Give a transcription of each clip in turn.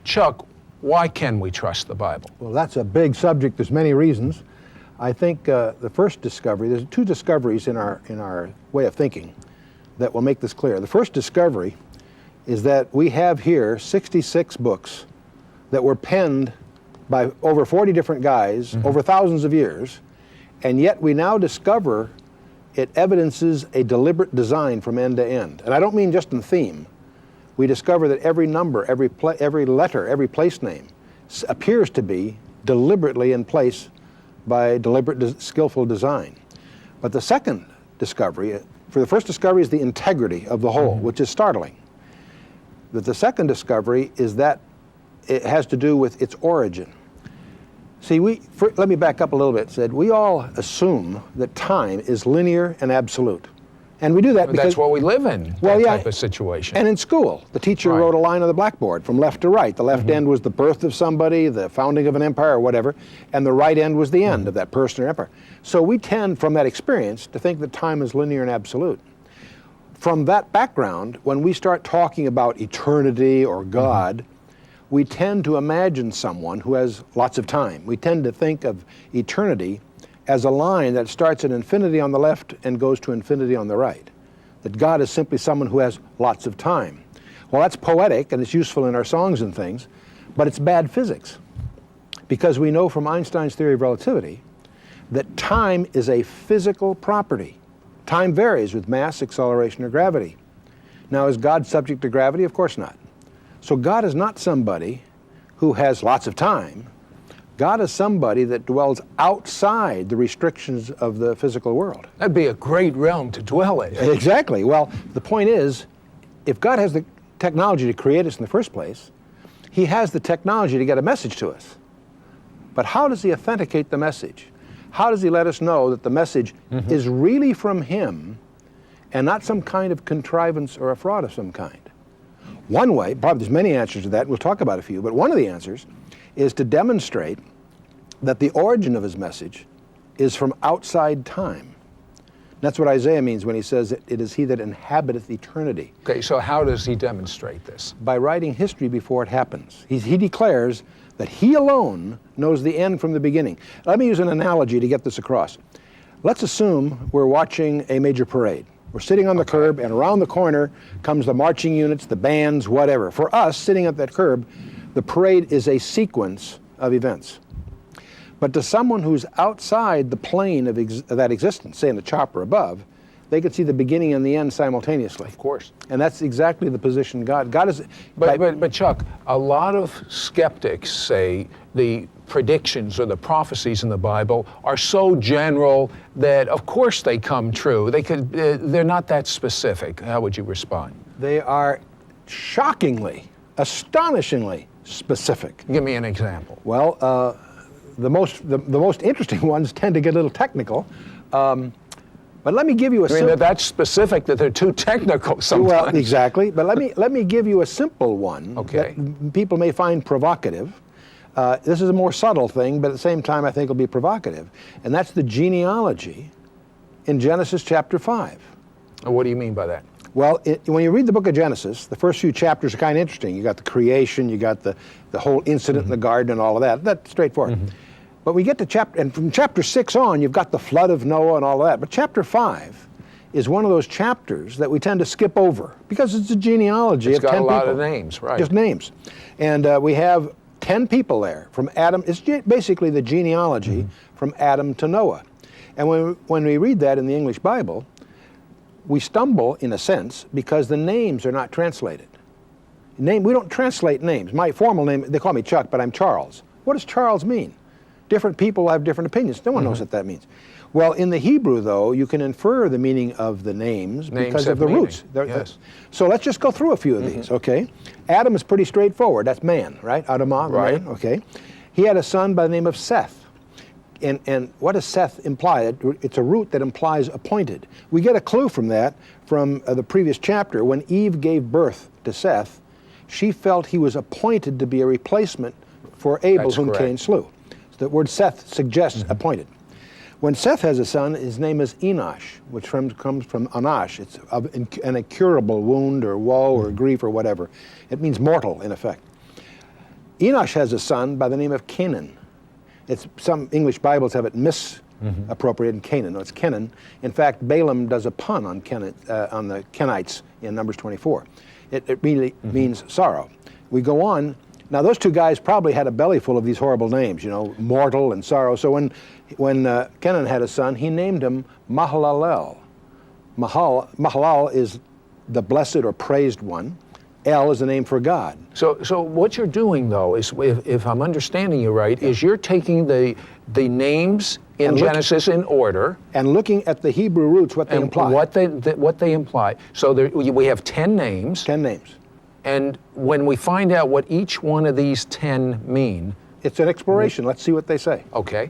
Chuck, why can we trust the Bible? Well, that's a big subject. There's many reasons. I think the first discovery, there's two discoveries in our way of thinking that will make this clear. The first discovery is that we have here 66 books that were penned by over 40 different guys over thousands of years, and yet we now discover it evidences a deliberate design from end to end. And I don't mean just in theme. We discover that every number, every letter, every place name appears to be deliberately in place by deliberate, skillful design. But the second discovery, for the first discovery is the integrity of the whole, which is startling. But the second discovery is that it has to do with its origin. See, let me back up a little bit. We all assume that time is linear and absolute. And we do that because that's what we live in, that type of situation. And in school, the teacher wrote a line on the blackboard from left to right. The left end was the birth of somebody, the founding of an empire or whatever, and the right end was the end of that person or empire. So we tend, from that experience, to think that time is linear and absolute. From that background, when we start talking about eternity or God, we tend to imagine someone who has lots of time. We tend to think of eternity as a line that starts at infinity on the left and goes to infinity on the right. That God is simply someone who has lots of time. Well, that's poetic and it's useful in our songs and things, but it's bad physics. Because we know from Einstein's theory of relativity that time is a physical property. Time varies with mass, acceleration, or gravity. Now, is God subject to gravity? Of course not. So God is not somebody who has lots of time. God is somebody that dwells outside the restrictions of the physical world. That'd be a great realm to dwell in. Exactly. Well, the point is, if God has the technology to create us in the first place, He has the technology to get a message to us. But how does He authenticate the message? How does He let us know that the message is really from Him and not some kind of contrivance or a fraud of some kind? One way, probably there's many answers to that, we'll talk about a few, but one of the answers is to demonstrate that the origin of His message is from outside time. That's what Isaiah means when he says that it is He that inhabiteth eternity. Okay, so how does He demonstrate this? By writing history before it happens. He declares that He alone knows the end from the beginning. Let me use an analogy to get this across. Let's assume we're watching a major parade. We're sitting on the curb, and around the corner comes the marching units, the bands, whatever. For us, sitting at that curb, the parade is a sequence of events. But to someone who's outside the plane of that existence, say in the chopper above, they could see the beginning and the end simultaneously. Of course. And that's exactly the position God is. But Chuck, a lot of skeptics say the predictions or the prophecies in the Bible are so general that of course they come true. They're not that specific. How would you respond? They are shockingly, astonishingly specific. Give me an example. Well, the most interesting ones tend to get a little technical. But let me give you that's specific that they're too technical sometimes. Well, exactly. But let me give you a simple one that people may find provocative. This is a more subtle thing, but at the same time I think it'll be provocative. And that's the genealogy in Genesis chapter 5. What do you mean by that? Well, when you read the book of Genesis, the first few chapters are kind of interesting. You got the creation, you got the whole incident in the garden and all of that. That's straightforward. But we get to and from chapter 6 on, you've got the flood of Noah and all of that. But chapter 5 is one of those chapters that we tend to skip over because it's a genealogy of 10 people. It's got a lot of names, right. Just names. And we have 10 people there from Adam. It's basically the genealogy from Adam to Noah. And when we read that in the English Bible, we stumble, in a sense, because the names are not translated. We don't translate names. My formal name, they call me Chuck, but I'm Charles. What does Charles mean? Different people have different opinions. No one knows what that means. Well, in the Hebrew, though, you can infer the meaning of the names because of the roots. Yes. So let's just go through a few of these, okay? Adam is pretty straightforward. That's man, right? Adamah, right. Man, okay? He had a son by the name of Seth. And what does Seth imply? It's a root that implies appointed. We get a clue from that from the previous chapter. When Eve gave birth to Seth, she felt he was appointed to be a replacement for Abel, whom Cain slew. The word Seth suggests appointed. When Seth has a son, his name is Enosh, which comes from Anash. It's an incurable wound or woe or grief or whatever. It means mortal, in effect. Enosh has a son by the name of Canaan. Some English Bibles have it misappropriated in Canaan. No, it's Kenan. In fact, Balaam does a pun on on the Kenites in Numbers 24. It really means sorrow. We go on. Now, those two guys probably had a belly full of these horrible names, you know, mortal and sorrow. So when Kenan had a son, he named him Mahalalel. Mahalal is the blessed or praised one. El is the name for God. So what you're doing, though, is, if I'm understanding you right, is you're taking the names in Genesis in order and looking at the Hebrew roots, what they imply. What they imply. So we have 10 names. 10 names. And when we find out what each one of these 10 mean, it's an exploration. Let's see what they say. Okay.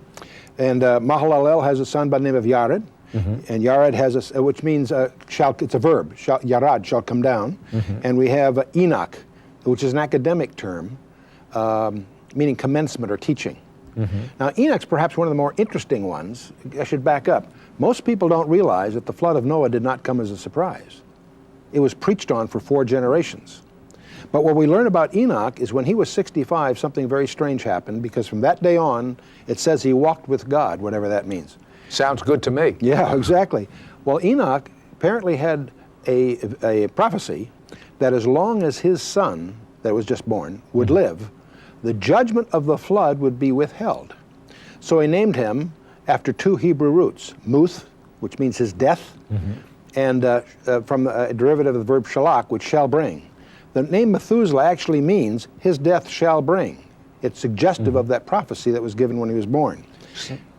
And Mahalalel has a son by the name of Yared. And Yared has which means it's a verb. Yarad, shall come down. And we have Enoch, which is an academic term, meaning commencement or teaching. Now, Enoch's perhaps one of the more interesting ones. I should back up. Most people don't realize that the flood of Noah did not come as a surprise. It was preached on for 4 generations. But what we learn about Enoch is when he was 65, something very strange happened, because from that day on, it says he walked with God, whatever that means. Sounds good to me. Yeah, exactly. Well, Enoch apparently had a prophecy that as long as his son that was just born would live, the judgment of the flood would be withheld. So he named him after 2 Hebrew roots, Muth, which means his death, and from a derivative of the verb shalach, which shall bring. The name Methuselah actually means his death shall bring. It's suggestive of that prophecy that was given when he was born.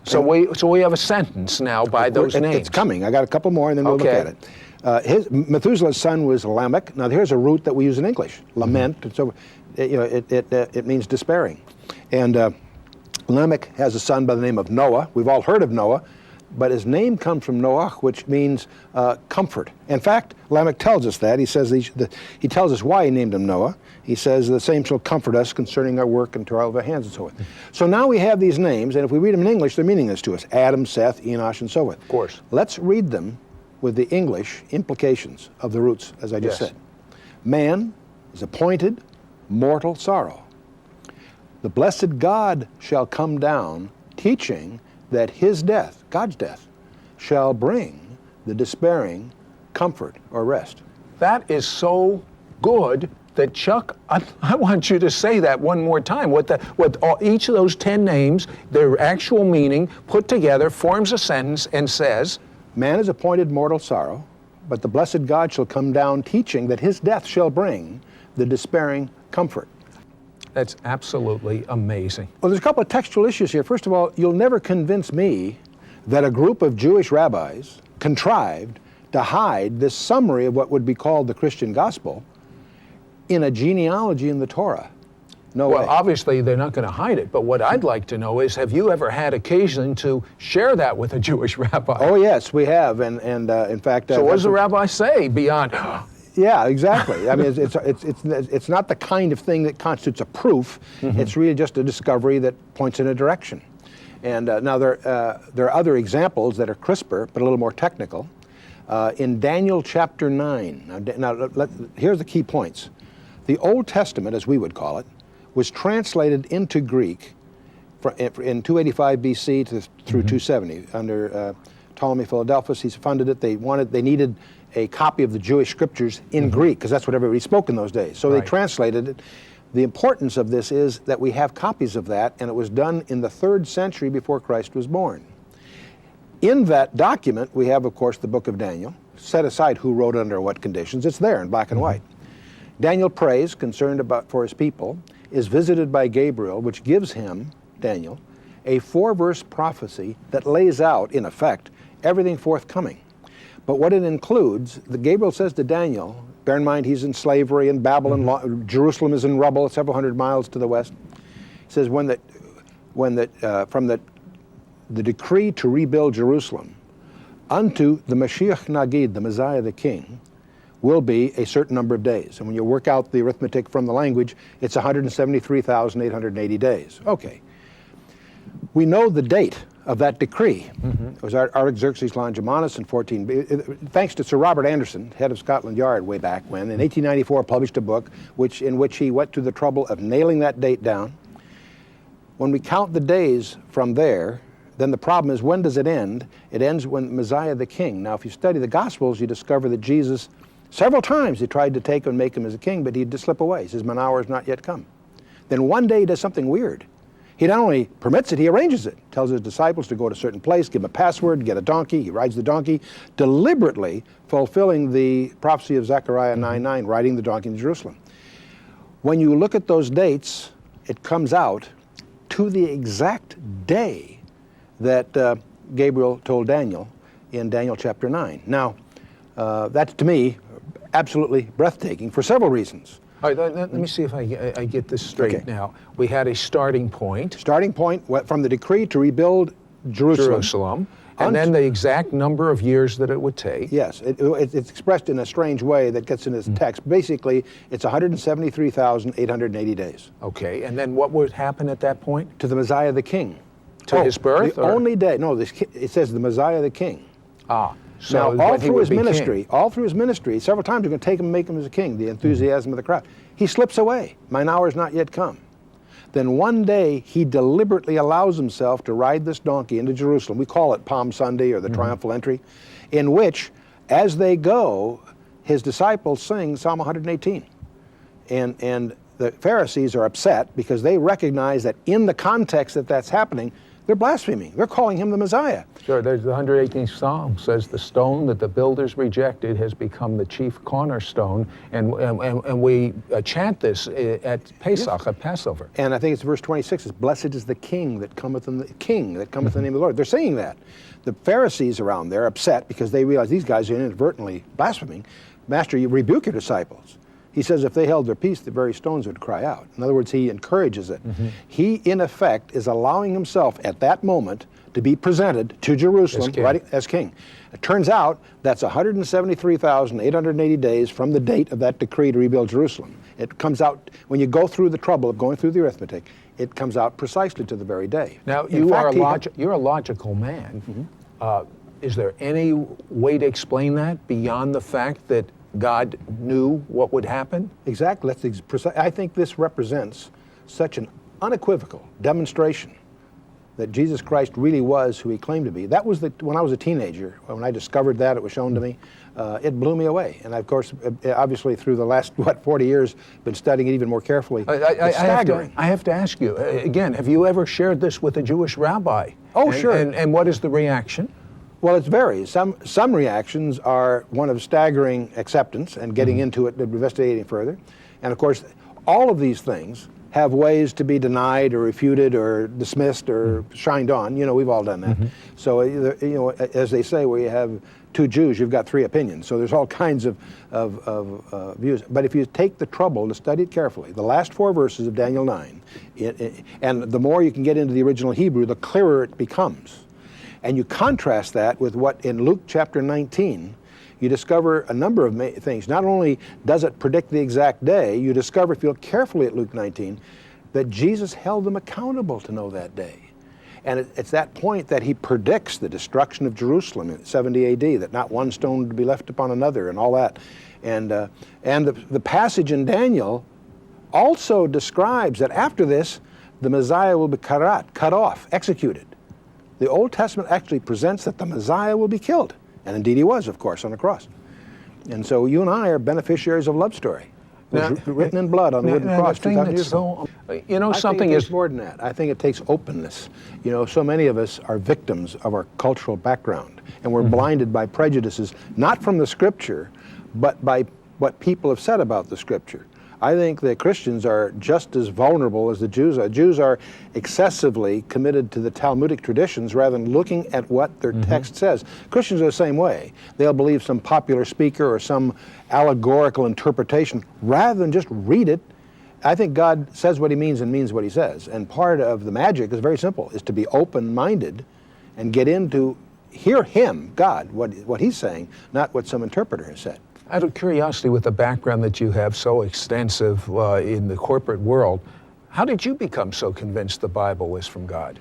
So we have a sentence now by those names. It's coming. I got a couple more, and then we'll look at it. Methuselah's son was Lamech. Now here's a root that we use in English, lament. And so, it means despairing. And Lamech has a son by the name of Noah. We've all heard of Noah, but his name comes from Noah, which means comfort. In fact, Lamech tells us that. He says he tells us why he named him Noah. He says, the same shall comfort us concerning our work and toil of our hands and so forth. So now we have these names, and if we read them in English, they're meaningless to us. Adam, Seth, Enosh, and so forth. Of course. Let's read them with the English implications of the roots, as I just said. Man is appointed mortal sorrow. The blessed God shall come down, teaching that his death, God's death, shall bring the despairing comfort or rest. That is so good that, Chuck, I want you to say that one more time. What each of those 10 names, their actual meaning, put together, forms a sentence and says, man is appointed mortal sorrow, but the blessed God shall come down, teaching that his death shall bring the despairing comfort. That's absolutely amazing. Well, there's a couple of textual issues here. First of all, you'll never convince me that a group of Jewish rabbis contrived to hide this summary of what would be called the Christian gospel in a genealogy in the Torah. No way. Well, obviously they're not going to hide it, but what I'd like to know is, have you ever had occasion to share that with a Jewish rabbi? Oh yes, we have, and in fact. So what does the rabbi say beyond? Yeah, exactly. I mean, it's not the kind of thing that constitutes a proof. It's really just a discovery that points in a direction. And now there are other examples that are crisper, but a little more technical. In Daniel chapter 9, here's the key points. The Old Testament, as we would call it, was translated into Greek in 285 BC through 270 under Ptolemy Philadelphus. He's funded it. They needed a copy of the Jewish scriptures in Greek, because that's what everybody spoke in those days. So they translated it. The importance of this is that we have copies of that, and it was done in the 3rd century before Christ was born. In that document, we have, of course, the book of Daniel. Set aside who wrote it under what conditions. It's there in black and white. Daniel prays, concerned for his people, is visited by Gabriel, which gives him, Daniel, a 4-verse prophecy that lays out, in effect, everything forthcoming. But what it includes, Gabriel says to Daniel, bear in mind he's in slavery in Babylon, Jerusalem is in rubble several hundred miles to the west. He says from the decree to rebuild Jerusalem unto the Mashiach Nagid, the Messiah, the King, will be a certain number of days. And when you work out the arithmetic from the language, it's 173,880 days. Okay. We know the date of that decree. It was Artaxerxes Longimanus in thanks to Sir Robert Anderson, head of Scotland Yard way back when, in 1894 published a book in which he went to the trouble of nailing that date down. When we count the days from there, then the problem is, when does it end? It ends when Messiah the King. Now, if you study the Gospels, you discover that Jesus, several times he tried to take him and make him as a king, but he'd just slip away. He says, my hour has not yet come. Then one day he does something weird. He not only permits it, he arranges it. Tells his disciples to go to a certain place, give him a password, get a donkey. He rides the donkey, deliberately fulfilling the prophecy of Zechariah 9:9, riding the donkey in Jerusalem. When you look at those dates, it comes out to the exact day that Gabriel told Daniel in Daniel chapter 9. Now, that's to me absolutely breathtaking for several reasons. All right, let me see if I get this straight now. We had a starting point. Starting point from the decree to rebuild Jerusalem. And then the exact number of years that it would take. Yes, it's expressed in a strange way that gets in this text. Basically, it's 173,880 days. Okay, and then what would happen at that point? To the Messiah the King. To his birth? The only day. No, it says the Messiah the King. So now, all through his ministry, several times you're going to take him and make him as a king, the enthusiasm of the crowd. He slips away. Mine hour has not yet come. Then one day he deliberately allows himself to ride this donkey into Jerusalem. We call it Palm Sunday or the triumphal entry, in which, as they go, his disciples sing Psalm 118. And the Pharisees are upset because they recognize that in the context that that's happening, they're blaspheming. They're calling him the Messiah. Sure, there's the 118th Psalm says the stone that the builders rejected has become the chief cornerstone, and we chant this at Pesach, at Passover. And I think it's verse 26, is blessed is the King that cometh in the name of the Lord. They're saying that. The Pharisees around there are upset because they realize these guys are inadvertently blaspheming. Master, you rebuke your disciples. He says if they held their peace, the very stones would cry out. In other words, he encourages it. He, in effect, is allowing himself at that moment to be presented to Jerusalem as king. It turns out that's 173,880 days from the date of that decree to rebuild Jerusalem. It comes out, when you go through the trouble of going through the arithmetic, it comes out precisely to the very day. Now, you're a logical man. Is there any way to explain that beyond the fact that God knew what would happen? Exactly. I think this represents such an unequivocal demonstration that Jesus Christ really was who he claimed to be. That was when I was a teenager, when I discovered that, it was shown to me, it blew me away. And of course, obviously through the last, 40 years, been studying it even more carefully. It's staggering. I have to ask you, again, have you ever shared this with a Jewish rabbi? Oh, sure. And what is the reaction? Well, it varies. Some reactions are one of staggering acceptance and getting into it, investigating further. And of course, all of these things have ways to be denied or refuted or dismissed or shined on. You know, we've all done that. So, as they say, where you have two Jews, you've got three opinions. So there's all kinds of views. But if you take the trouble to study it carefully, the last 4 verses of Daniel 9, and the more you can get into the original Hebrew, the clearer it becomes. And you contrast that with what in Luke chapter 19, you discover a number of things. Not only does it predict the exact day, you discover, if you look carefully at Luke 19, that Jesus held them accountable to know that day. And it's that point that he predicts the destruction of Jerusalem in 70 AD, that not one stone would be left upon another and all that. And the passage in Daniel also describes that after this, the Messiah will be cut off, executed. The Old Testament actually presents that the Messiah will be killed. And indeed he was, of course, on the cross. And so you and I are beneficiaries of a love story. Written in blood on the wooden cross 2,000 years ago. Something is more than that. I think it takes openness. So many of us are victims of our cultural background, and we're blinded by prejudices, not from the Scripture, but by what people have said about the Scripture. I think that Christians are just as vulnerable as the Jews are. Jews are excessively committed to the Talmudic traditions rather than looking at what their text says. Christians are the same way. They'll believe some popular speaker or some allegorical interpretation rather than just read it. I think God says what he means and means what he says. And part of the magic is very simple, is to be open-minded and get into, hear him, God, what he's saying, not what some interpreter has said. Out of curiosity, with the background that you have so extensive in the corporate world, how did you become so convinced the Bible is from God?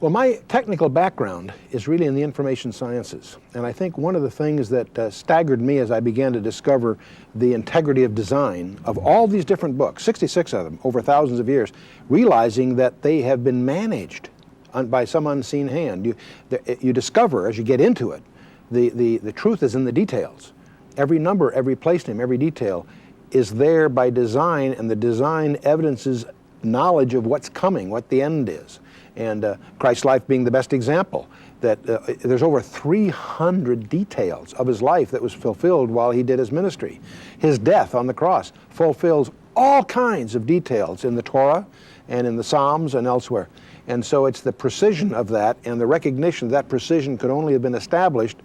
Well, my technical background is really in the information sciences. And I think one of the things that staggered me as I began to discover the integrity of design of all these different books, 66 of them over thousands of years, realizing that they have been managed by some unseen hand. You discover as you get into it, the truth is in the details. Every number, every place name, every detail is there by design, and the design evidences knowledge of what's coming, what the end is. And Christ's life being the best example, that there's over 300 details of his life that was fulfilled while he did his ministry. His death on the cross fulfills all kinds of details in the Torah and in the Psalms and elsewhere. And so it's the precision of that and the recognition that precision could only have been established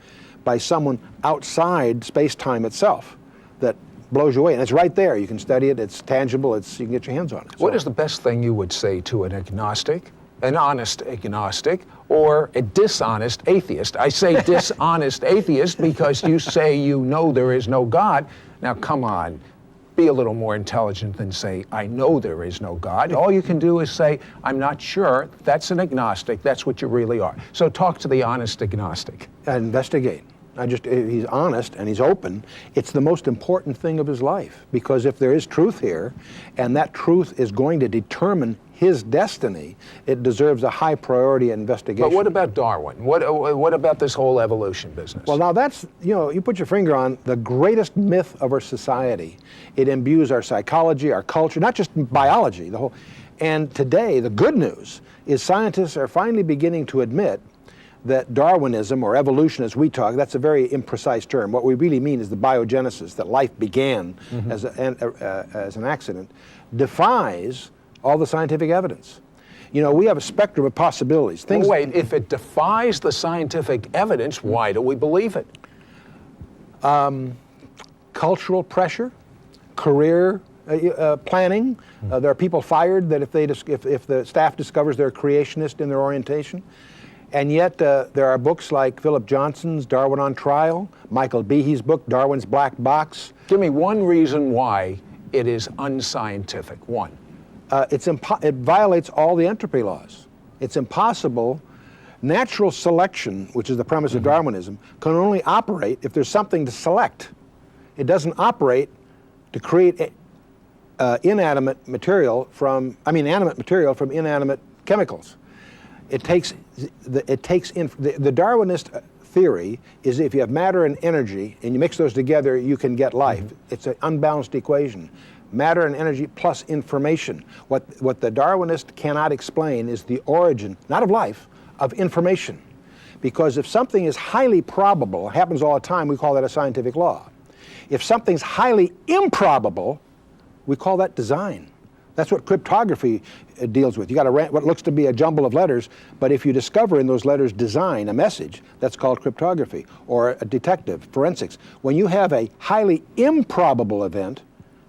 by someone outside space-time itself that blows you away. And it's right there. You can study it. It's tangible. You can get your hands on it. What is the best thing you would say to an agnostic, an honest agnostic, or a dishonest atheist? I say dishonest atheist because you say you know there is no God. Now, come on. Be a little more intelligent than say, I know there is no God. All you can do is say, I'm not sure. That's an agnostic. That's what you really are. So talk to the honest agnostic. Investigate. He's honest and he's open. It's the most important thing of his life, because if there is truth here and that truth is going to determine his destiny, it deserves a high priority investigation. But what about Darwin? What about this whole evolution business? Well, now that's, you put your finger on the greatest myth of our society. It imbues our psychology, our culture, not just biology, the whole. And today, the good news is scientists are finally beginning to admit that Darwinism, or evolution as we talk, that's a very imprecise term. What we really mean is the biogenesis, that life began as an accident, defies all the scientific evidence. We have a spectrum of possibilities. Wait, if it defies the scientific evidence, why do we believe it? Cultural pressure, career planning. There are people fired that if the staff discovers they're creationist in their orientation. And yet there are books like Philip Johnson's Darwin on Trial, Michael Behe's book, Darwin's Black Box. Give me one reason why it is unscientific. One. It violates all the entropy laws. It's impossible. Natural selection, which is the premise of Darwinism, can only operate if there's something to select. It doesn't operate to create animate material from inanimate chemicals. The Darwinist theory is if you have matter and energy and you mix those together, you can get life. It's an unbalanced equation. Matter and energy plus information. What the Darwinist cannot explain is the origin, not of life, of information. Because if something is highly probable, happens all the time, we call that a scientific law. If something's highly improbable, we call that design. That's what cryptography deals with. You got what looks to be a jumble of letters, but if you discover in those letters design, a message, that's called cryptography, or a detective, forensics. When you have a highly improbable event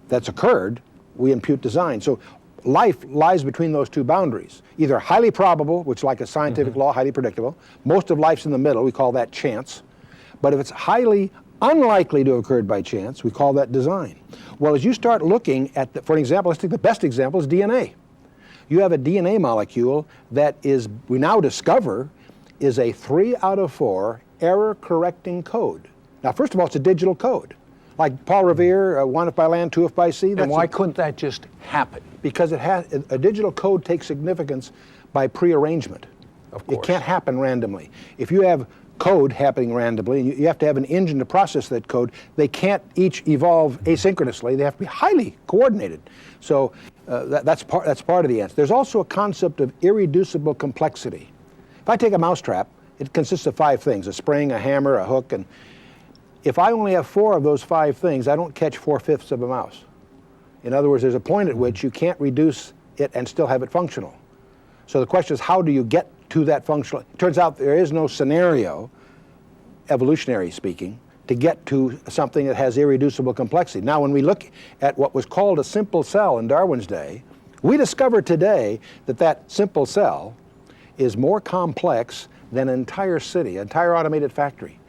that's occurred, we impute design. So life lies between those two boundaries. Either highly probable, which is like a scientific law, highly predictable. Most of life's in the middle, we call that chance. But if it's highly unlikely to have occurred by chance, we call that design. Well, as you start looking at, for example, let's take the best example is DNA. You have a DNA molecule that we now discover, is a 3 out of 4 error-correcting code. Now, first of all, it's a digital code. Like Paul Revere, 1 if by land, 2 if by sea. And why couldn't that just happen? Because a digital code takes significance by prearrangement. Of course. It can't happen randomly. If you have code happening randomly, and you have to have an engine to process that code, they can't each evolve asynchronously. They have to be highly coordinated. So that's part of the answer. There's also a concept of irreducible complexity. If I take a mousetrap, it consists of 5 things: a spring, a hammer, a hook, and if I only have 4 of those 5 things, I don't catch 4/5 of a mouse. In other words, there's a point at which you can't reduce it and still have it functional. So the question is, how do you get to that functional? It turns out there is no scenario, evolutionary speaking, to get to something that has irreducible complexity. Now, when we look at what was called a simple cell in Darwin's day, we discover today that that simple cell is more complex than an entire city, an entire automated factory.